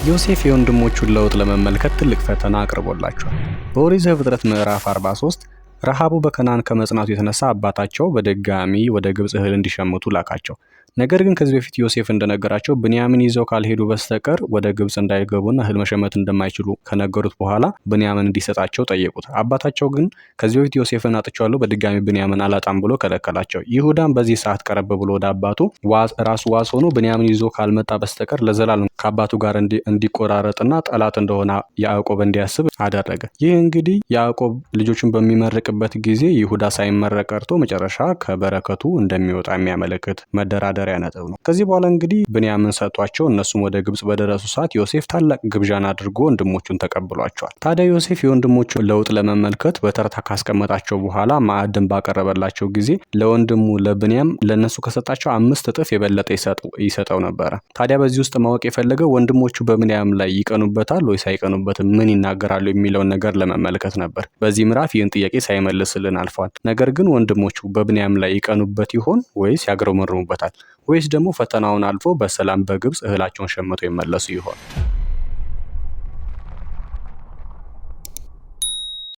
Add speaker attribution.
Speaker 1: ዮሴፍ የወንድሞቹን ለውጥ ለመመልከት ትልቅ ፈተና አቅርቦላቸዋል። በኦሪት ዘፍጥረት ምዕራፍ 43 ረሃቡ በከነዓን ከመጽናቱ የተነሳ አባታቸው በድጋሚ ወደ ግብጽ እህል እንዲሸምቱ ላካቸው። ነገር ግን ከዚህ በፊት ዮሴፍ እንደነገራቸው ብንያምን ይዘው ካልሄዱ በስተቀር ወደ ግብጽ እንዳይገቡና እህል መሸመት እንደማይችሉ ከነገሩት በኋላ ብንያምን እንዲሰጣቸው ጠየቁት። አባታቸው ግን ከዚህ በፊት ዮሴፍን አጥቼዋለሁ፣ በድጋሚ ብንያምን አላጣም ብሎ ከለከላቸው። ይሁዳም በዚህ ሰዓት ቀረብ ብሎ ወደ አባቱ ራሱ ዋስ ሆኖ ብንያምን ይዞ ካልመጣ በስተቀር ለዘላለም ከአባቱ ጋር እንዲቆራረጥና ጠላት እንደሆነ ያዕቆብ እንዲያስብ አደረገ። ይህ እንግዲህ ያዕቆብ ልጆቹን በሚመርቅበት ጊዜ ይሁዳ ሳይመረቅ ቀርቶ መጨረሻ ከበረከቱ እንደሚወጣ የሚያመለክት መደራደሪያ ነጥብ ነው። ከዚህ በኋላ እንግዲህ ብንያምን ሰጥቷቸው እነሱም ወደ ግብጽ በደረሱ ሰዓት ዮሴፍ ታላቅ ግብዣን አድርጎ ወንድሞቹን ተቀብሏቸዋል። ታዲያ ዮሴፍ የወንድሞቹን ለውጥ ለመመልከት በተርታ ካስቀመጣቸው በኋላ ማዕድን ባቀረበላቸው ጊዜ ለወንድሙ ለብንያም ለነሱ ከሰጣቸው 5 እጥፍ የበለጠ ይሰጠው ነበረ። ታዲያ በዚህ ውስጥ ማወቅ የፈለገው ወንድሞቹ በብንያም ላይ ይቀኑበታል ወይስ አይቀኑበትም፣ ምን ይናገራሉ የሚለውን ነገር ለመመልከት ነበር። በዚህ ምዕራፍ ይህን ጥያቄ ሳይመልስልን አልፏል። ነገር ግን ወንድሞቹ በብንያም ላይ ይቀኑበት ይሆን ወይስ ያግረመርሙበታል? ወይስ ደግሞ ፈተናውን አልፎ በሰላም በግብጽ እህላቸውን ሸምተው ይመለሱ ይሆን?